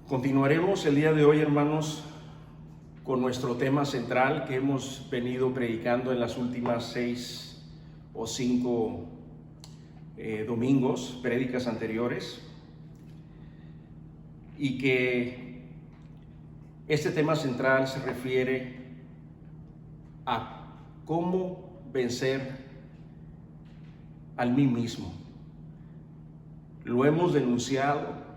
Continuaremos el día de hoy, hermanos, con nuestro tema central que hemos venido predicando en las últimas 6 o 5 domingos, prédicas anteriores, y que este tema central se refiere a cómo vencer al mí mismo. Lo hemos denunciado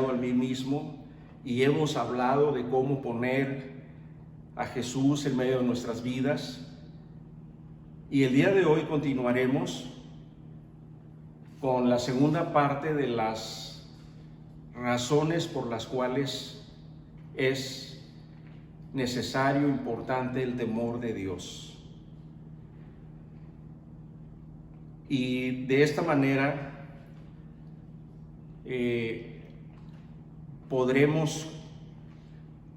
al mí mismo y hemos hablado de cómo poner a Jesús en medio de nuestras vidas. Y el día de hoy continuaremos con la segunda parte de las razones por las cuales es necesario, importante el temor de Dios. Y de esta manera podremos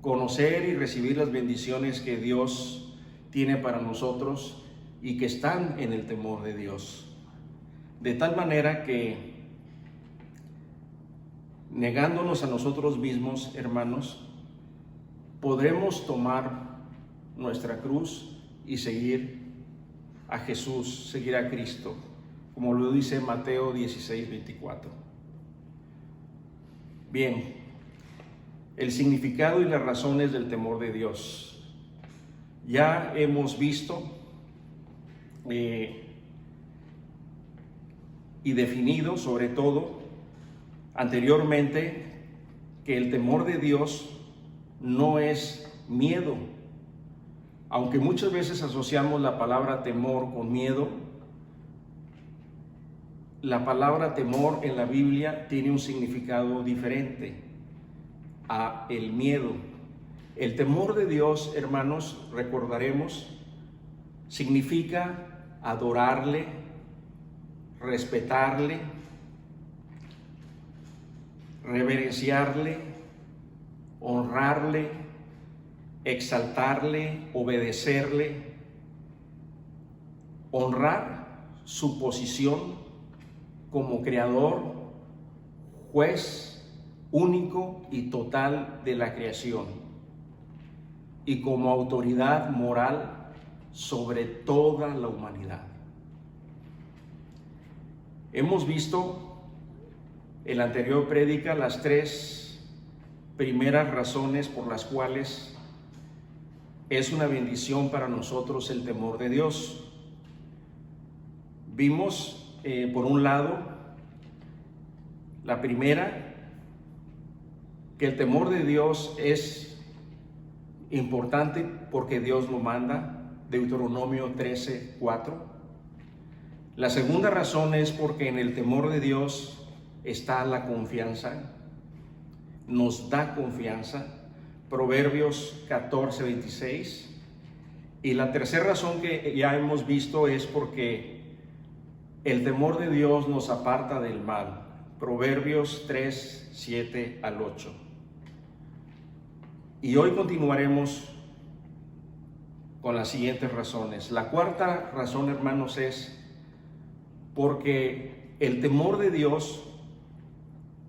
conocer y recibir las bendiciones que Dios tiene para nosotros y que están en el temor de Dios. De tal manera que, negándonos a nosotros mismos, hermanos, podremos tomar nuestra cruz y seguir a Jesús, seguir a Cristo, como lo dice Mateo 16:24. Bien, el significado y las razones del temor de Dios. Ya hemos visto y definido, sobre todo, anteriormente, que el temor de Dios no es miedo. Aunque muchas veces asociamos la palabra temor con miedo, la palabra temor en la Biblia tiene un significado diferente a el miedo. El temor de Dios, hermanos, recordaremos, significa adorarle, respetarle, reverenciarle, honrarle, exaltarle, obedecerle, honrar su posición como creador, juez único y total de la creación, y como autoridad moral sobre toda la humanidad. Hemos visto en la anterior prédica las 3 primeras razones por las cuales es una bendición para nosotros el temor de Dios. Vimos, por un lado, la primera, que el temor de Dios es importante porque Dios lo manda, Deuteronomio 13:4. La segunda razón es porque en el temor de Dios está la confianza, nos da confianza, Proverbios 14:26. Y la tercera razón que ya hemos visto es porque el temor de Dios nos aparta del mal, Proverbios 3:7-8. Y hoy continuaremos con las siguientes razones. La cuarta razón, hermanos, es porque el temor de Dios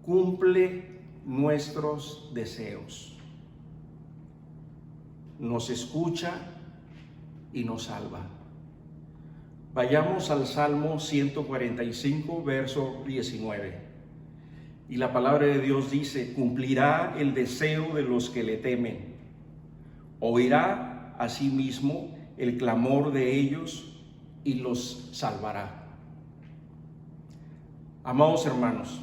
cumple nuestros deseos, nos escucha y nos salva. Vayamos al Salmo 145, verso 19. Y la palabra de Dios dice: cumplirá el deseo de los que le temen, oirá asimismo el clamor de ellos y los salvará. Amados hermanos,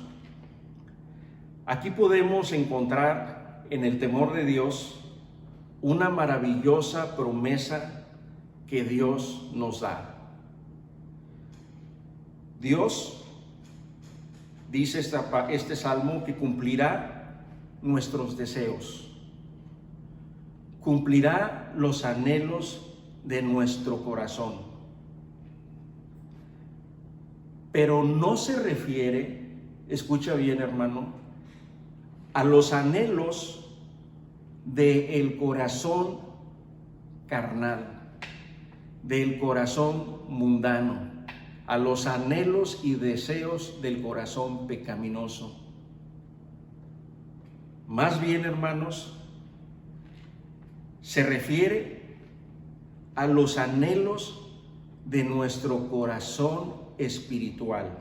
aquí podemos encontrar en el temor de Dios una maravillosa promesa que Dios nos da. Dios dice este salmo que cumplirá nuestros deseos, cumplirá los anhelos de nuestro corazón. Pero no se refiere, escucha bien, hermano, a los anhelos del corazón carnal, del corazón mundano, a los anhelos y deseos del corazón pecaminoso. Más bien, hermanos, se refiere a los anhelos de nuestro corazón espiritual.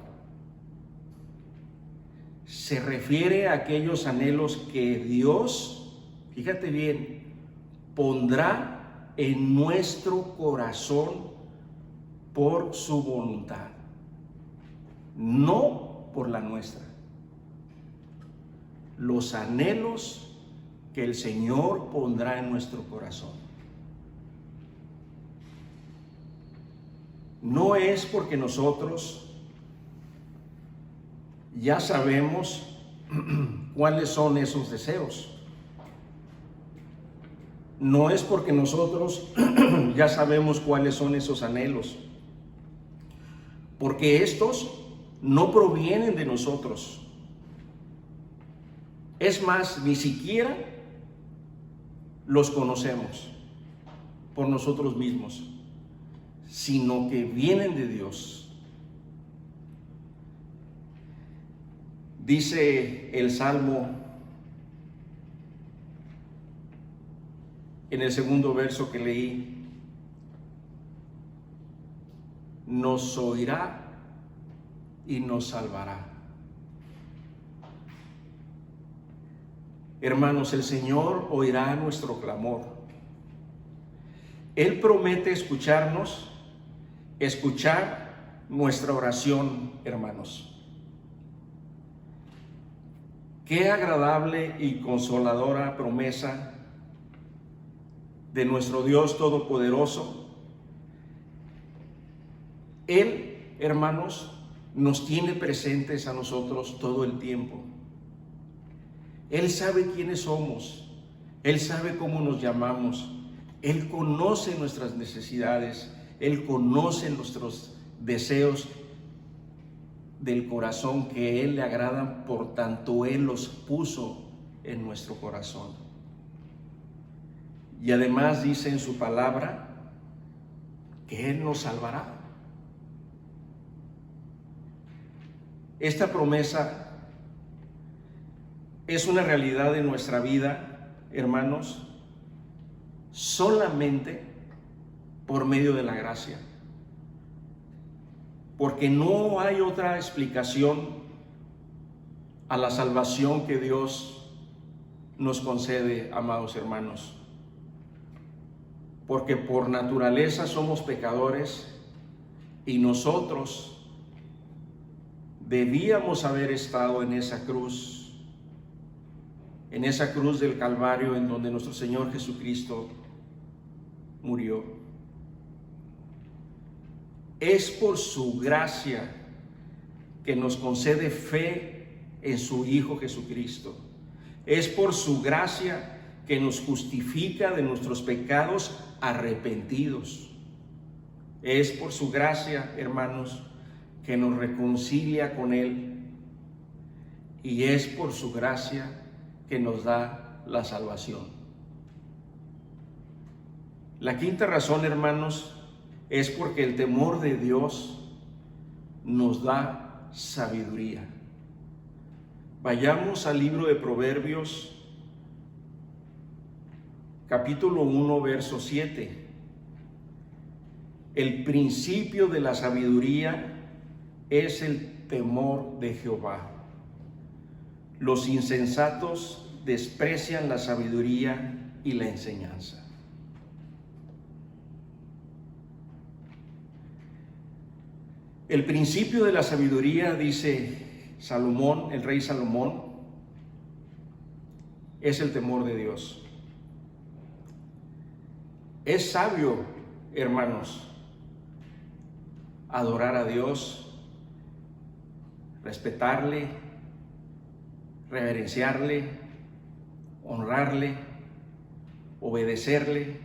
Se refiere a aquellos anhelos que Dios, fíjate bien, pondrá en nuestro corazón por su voluntad, no por la nuestra. Los anhelos que el Señor pondrá en nuestro corazón. No es porque nosotros ya sabemos cuáles son esos deseos. No es porque nosotros ya sabemos cuáles son esos anhelos. Porque estos no provienen de nosotros. Es más, ni siquiera los conocemos por nosotros mismos, sino que vienen de Dios. Dice el Salmo en el segundo verso que leí: nos oirá y nos salvará. Hermanos, el Señor oirá nuestro clamor. Él promete escucharnos, escuchar nuestra oración, hermanos. Qué agradable y consoladora promesa de nuestro Dios Todopoderoso. Él, hermanos, nos tiene presentes a nosotros todo el tiempo. Él sabe quiénes somos, Él sabe cómo nos llamamos, Él conoce nuestras necesidades, Él conoce nuestros deseos del corazón que Él le agradan, por tanto Él los puso en nuestro corazón. Y además dice en su palabra que Él nos salvará. Esta promesa es una realidad de nuestra vida, hermanos, solamente por medio de la gracia. Porque no hay otra explicación a la salvación que Dios nos concede, amados hermanos. Porque por naturaleza somos pecadores y nosotros debíamos haber estado en esa cruz del Calvario, en donde nuestro Señor Jesucristo murió. Es por su gracia que nos concede fe en su Hijo Jesucristo. Es por su gracia que nos justifica de nuestros pecados arrepentidos. Es por su gracia, hermanos, que nos reconcilia con Él. Y es por su gracia que nos da la salvación. La quinta razón, hermanos, es porque el temor de Dios nos da sabiduría. Vayamos al libro de Proverbios, capítulo 1, verso 7. El principio de la sabiduría es el temor de Jehová. Los insensatos desprecian la sabiduría y la enseñanza. El principio de la sabiduría, dice Salomón, el rey Salomón, es el temor de Dios. Es sabio, hermanos, adorar a Dios, respetarle, reverenciarle, honrarle, obedecerle,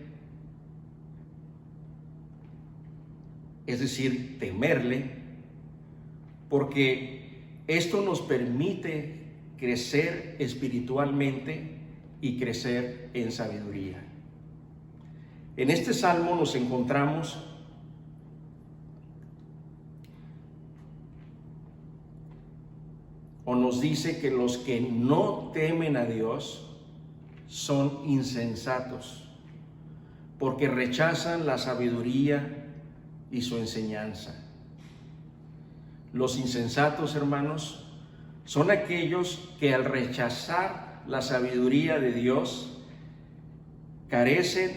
es decir, temerle, porque esto nos permite crecer espiritualmente y crecer en sabiduría. En este salmo nos encontramos o nos dice que los que no temen a Dios son insensatos, porque rechazan la sabiduría y su enseñanza. Los insensatos, hermanos, son aquellos que al rechazar la sabiduría de Dios carecen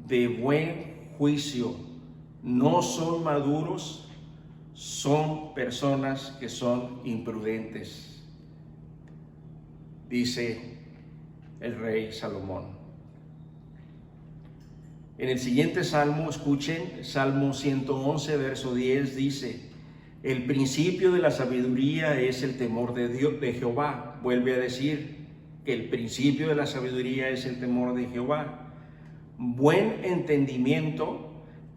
de buen juicio, no son maduros, son personas que son imprudentes, dice el rey Salomón. En el siguiente salmo, escuchen, Salmo 111, verso 10, dice: el principio de la sabiduría es el temor de Dios, de Jehová. Vuelve a decir que el principio de la sabiduría es el temor de Jehová. Buen entendimiento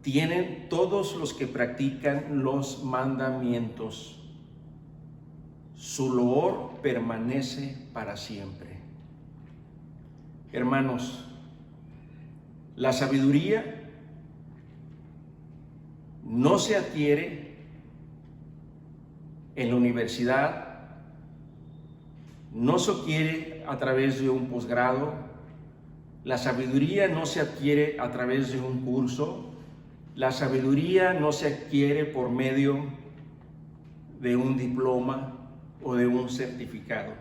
tienen todos los que practican los mandamientos. Su loor permanece para siempre. Hermanos, la sabiduría no se adquiere en la universidad, no se adquiere a través de un posgrado, la sabiduría no se adquiere a través de un curso, la sabiduría no se adquiere por medio de un diploma o de un certificado.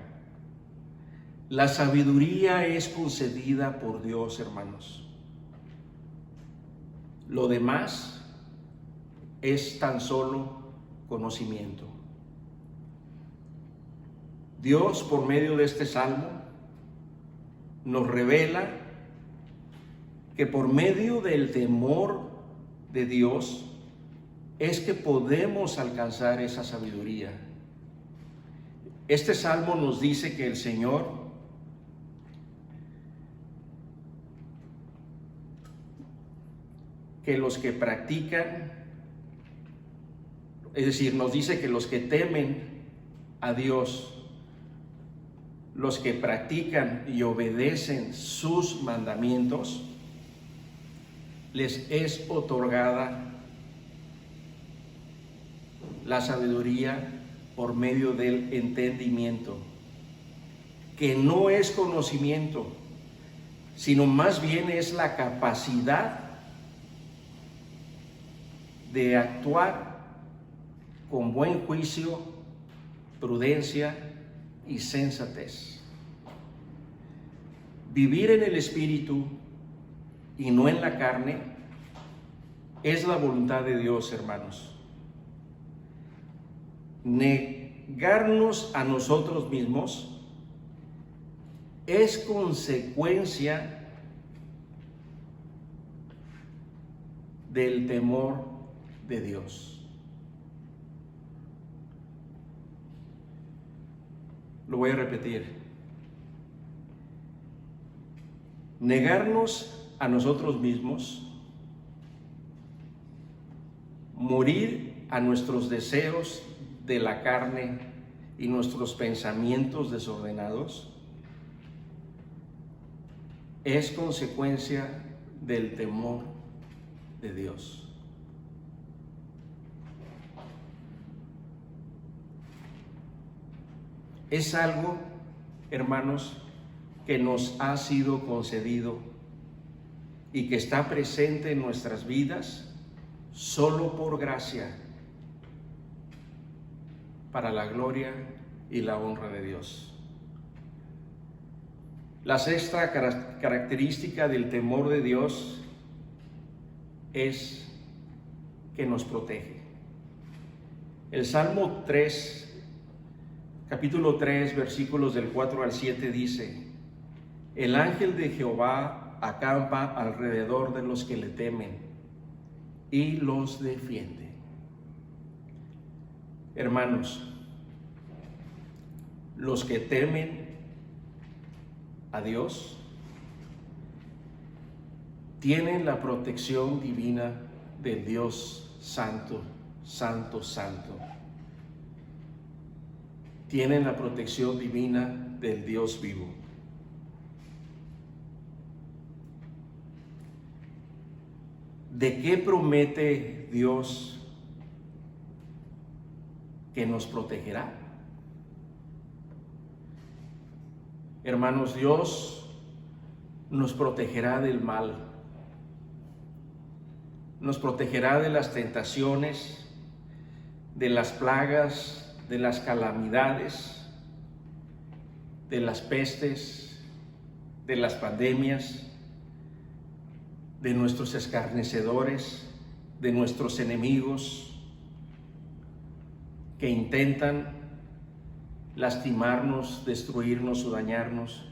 La sabiduría es concedida por Dios, hermanos. Lo demás es tan solo conocimiento. Dios, por medio de este salmo, nos revela que por medio del temor de Dios es que podemos alcanzar esa sabiduría. Este salmo nos dice que el Señor que los que practican, es decir, nos dice que los que temen a Dios, los que practican y obedecen sus mandamientos, les es otorgada la sabiduría por medio del entendimiento, que no es conocimiento, sino más bien es la capacidad de actuar con buen juicio, prudencia y sensatez. Vivir en el Espíritu y no en la carne es la voluntad de Dios, hermanos. Negarnos a nosotros mismos es consecuencia del temor de Dios. Lo voy a repetir. Negarnos a nosotros mismos, morir a nuestros deseos de la carne y nuestros pensamientos desordenados, es consecuencia del temor de Dios. Es algo, hermanos, que nos ha sido concedido y que está presente en nuestras vidas solo por gracia, para la gloria y la honra de Dios. La sexta característica del temor de Dios es que nos protege. El Salmo 3, capítulo 3, versículos del 4 al 7 dice: el ángel de Jehová acampa alrededor de los que le temen y los defiende. Hermanos, los que temen a Dios tienen la protección divina del Dios Santo, Santo, Santo. Tienen la protección divina del Dios vivo. ¿De qué promete Dios que nos protegerá? Hermanos, Dios nos protegerá del mal, nos protegerá de las tentaciones, de las plagas, de las calamidades, de las pestes, de las pandemias, de nuestros escarnecedores, de nuestros enemigos que intentan lastimarnos, destruirnos o dañarnos.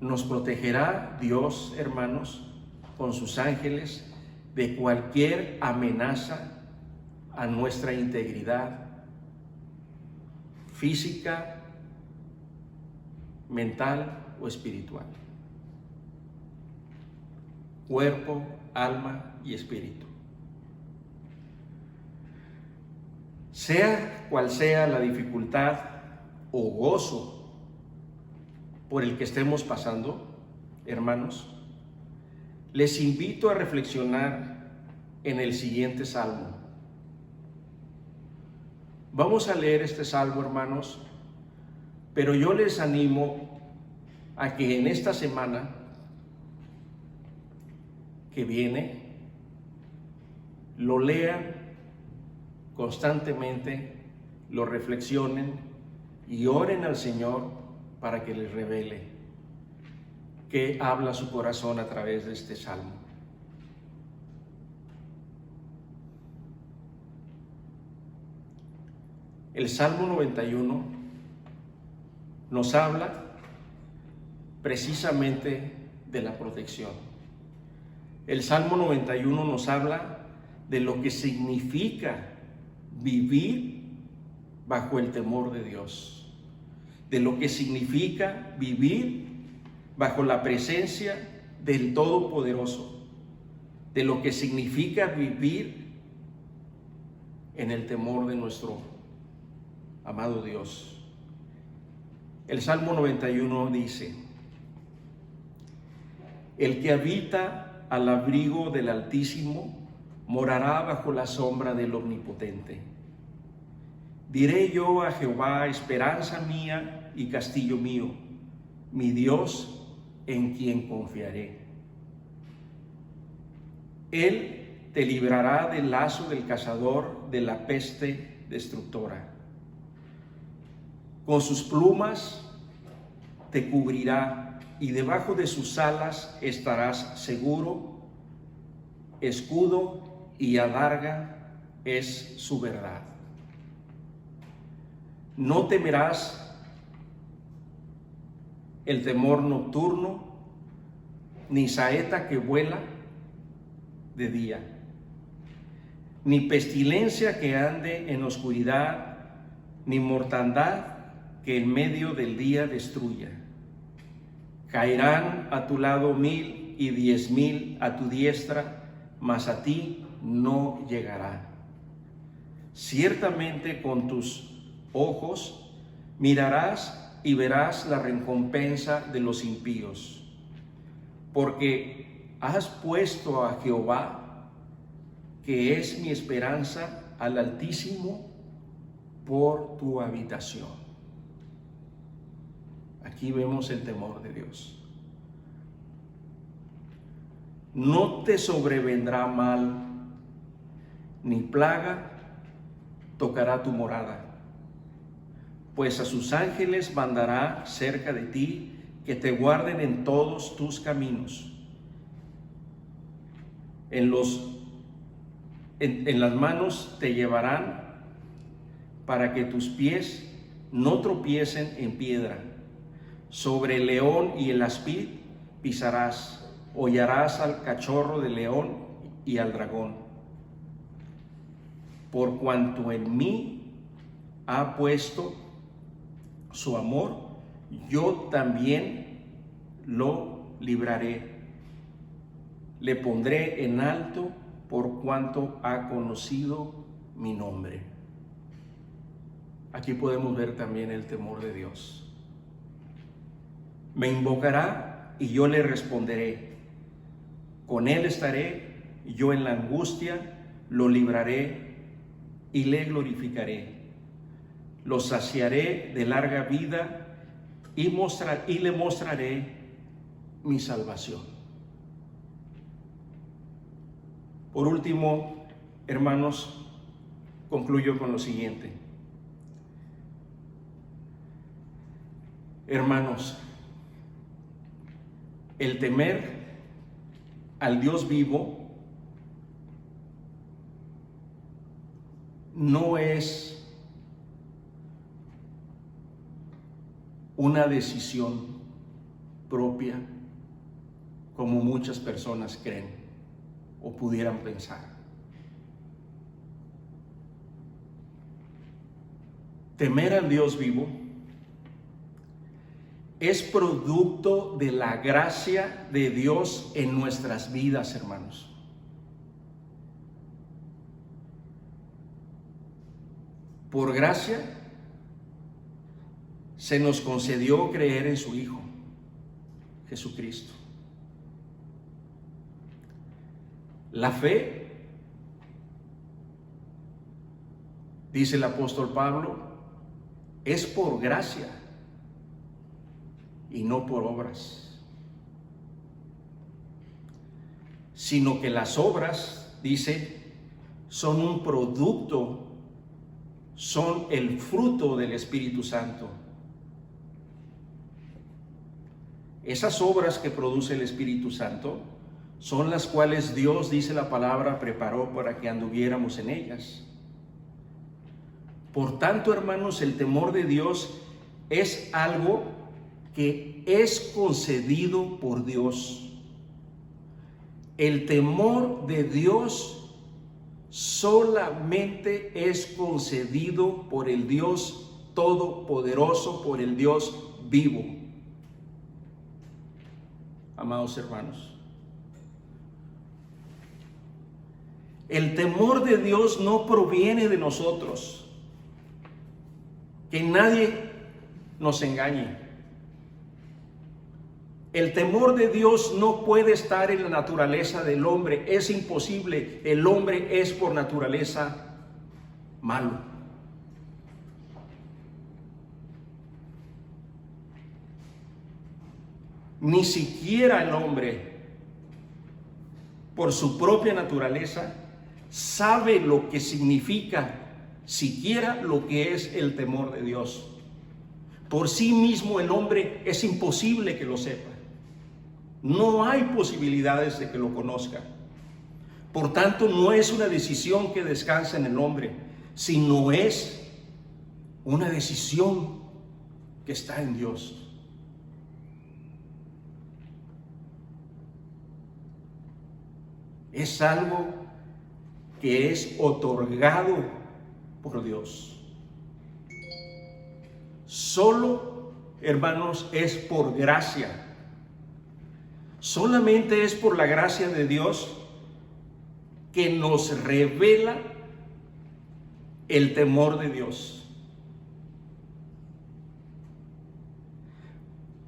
Nos protegerá Dios, hermanos, con sus ángeles de cualquier amenaza a nuestra integridad física, mental o espiritual. Cuerpo, alma y espíritu. Sea cual sea la dificultad o gozo por el que estemos pasando, hermanos, les invito a reflexionar en el siguiente salmo. Vamos a leer este salmo, hermanos, pero yo les animo a que en esta semana que viene lo lean constantemente, lo reflexionen y oren al Señor para que les revele qué habla su corazón a través de este salmo. El Salmo 91 nos habla precisamente de la protección. El Salmo 91 nos habla de lo que significa vivir bajo el temor de Dios, de lo que significa vivir bajo la presencia del Todopoderoso, de lo que significa vivir en el temor de nuestro amado Dios. El Salmo 91 dice: el que habita al abrigo del Altísimo morará bajo la sombra del Omnipotente. Diré yo a Jehová, esperanza mía y castillo mío, mi Dios en quien confiaré. Él te librará del lazo del cazador, de la peste destructora. Con sus plumas te cubrirá y debajo de sus alas estarás seguro. Escudo y adarga es su verdad. No temerás el temor nocturno, ni saeta que vuela de día, ni pestilencia que ande en oscuridad, ni mortandad que en medio del día destruya. Caerán a tu lado 1000 y 10,000 a tu diestra, mas a ti no llegará. Ciertamente con tus ojos mirarás y verás la recompensa de los impíos, porque has puesto a Jehová, que es mi esperanza, al Altísimo por tu habitación. Aquí vemos el temor de Dios. No te sobrevendrá mal, ni plaga tocará tu morada, pues a sus ángeles mandará cerca de ti, que te guarden en todos tus caminos. En las manos te llevarán, para que tus pies no tropiecen en piedra. Sobre el león y el aspid pisarás, hollarás al cachorro del león y al dragón. Por cuanto en mí ha puesto su amor, yo también lo libraré. Le pondré en alto por cuanto ha conocido mi nombre. Aquí podemos ver también el temor de Dios. Me invocará y yo le responderé. Con él estaré, yo en la angustia lo libraré y le glorificaré. Lo saciaré de larga vida y le mostraré mi salvación. Por último, hermanos, concluyo con lo siguiente. Hermanos, el temer al Dios vivo no es una decisión propia como muchas personas creen o pudieran pensar. Temer al Dios vivo es producto de la gracia de Dios en nuestras vidas, hermanos. Por gracia se nos concedió creer en su Hijo, Jesucristo. La fe, dice el apóstol Pablo, es por gracia y no por obras, sino que las obras, dice, son un producto, son el fruto del Espíritu Santo. Esas obras que produce el Espíritu Santo son las cuales Dios, dice la palabra, preparó para que anduviéramos en ellas. Por tanto, hermanos, el temor de Dios es algo que es concedido por Dios. El temor de Dios solamente es concedido por el Dios Todopoderoso, por el Dios vivo. Amados hermanos, el temor de Dios no proviene de nosotros. Que nadie nos engañe. El temor de Dios no puede estar en la naturaleza del hombre. Es imposible. El hombre es por naturaleza malo. Ni siquiera el hombre, por su propia naturaleza, sabe lo que significa, siquiera lo que es el temor de Dios. Por sí mismo el hombre es imposible que lo sepa. No hay posibilidades de que lo conozca. Por tanto, no es una decisión que descansa en el hombre, sino es una decisión que está en Dios. Es algo que es otorgado por Dios. Solo, hermanos, es por gracia. Solamente es por la gracia de Dios que nos revela el temor de Dios.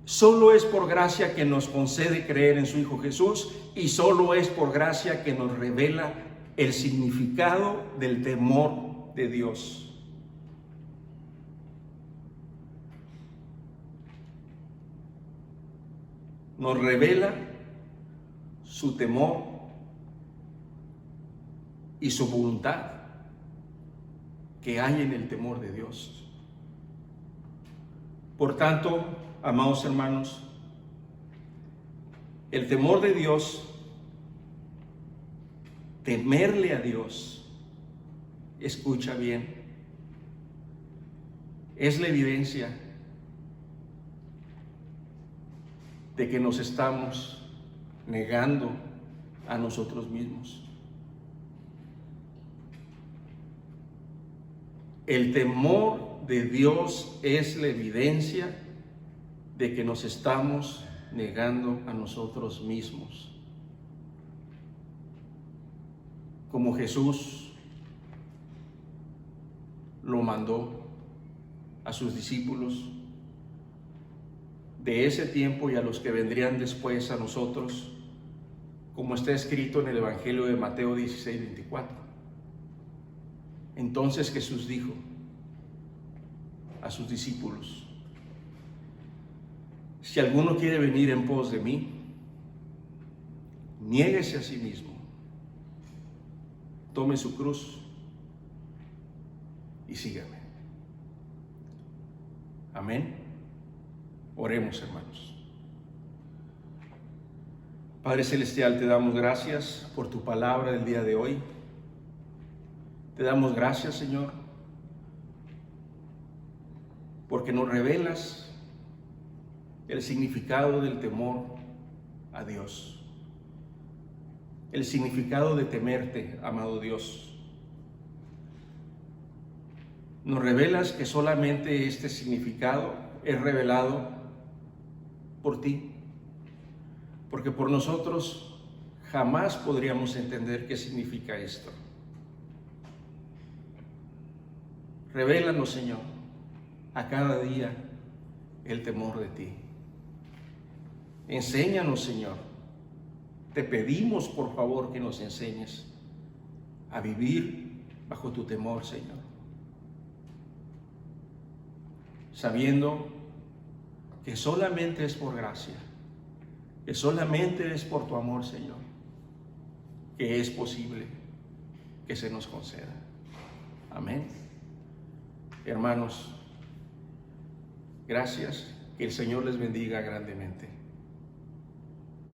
Solo es por gracia que nos concede creer en su Hijo Jesús, y solo es por gracia que nos revela el significado del temor de Dios. Nos revela su temor y su voluntad que hay en el temor de Dios. Por tanto, amados hermanos, el temor de Dios, temerle a Dios, escucha bien, es la evidencia de que nos estamos negando a nosotros mismos. El temor de Dios es la evidencia de que nos estamos negando a nosotros mismos. Como Jesús lo mandó a sus discípulos de ese tiempo y a los que vendrían después a nosotros, como está escrito en el Evangelio de Mateo 16:24. Entonces Jesús dijo a sus discípulos: Si alguno quiere venir en pos de mí, niéguese a sí mismo, tome su cruz y sígame. Amén. Oremos, hermanos. Padre Celestial, te damos gracias por tu palabra del día de hoy. Te damos gracias, Señor, porque nos revelas el significado del temor a Dios, el significado de temerte, amado Dios. Nos revelas que solamente este significado es revelado por ti, porque por nosotros jamás podríamos entender qué significa esto. Revélanos, Señor, a cada día el temor de ti. Enséñanos, Señor. Te pedimos, por favor, que nos enseñes a vivir bajo tu temor, Señor. Sabiendo que solamente es por gracia, que solamente es por tu amor, Señor, que es posible que se nos conceda. Amén. Hermanos, gracias. Que el Señor les bendiga grandemente.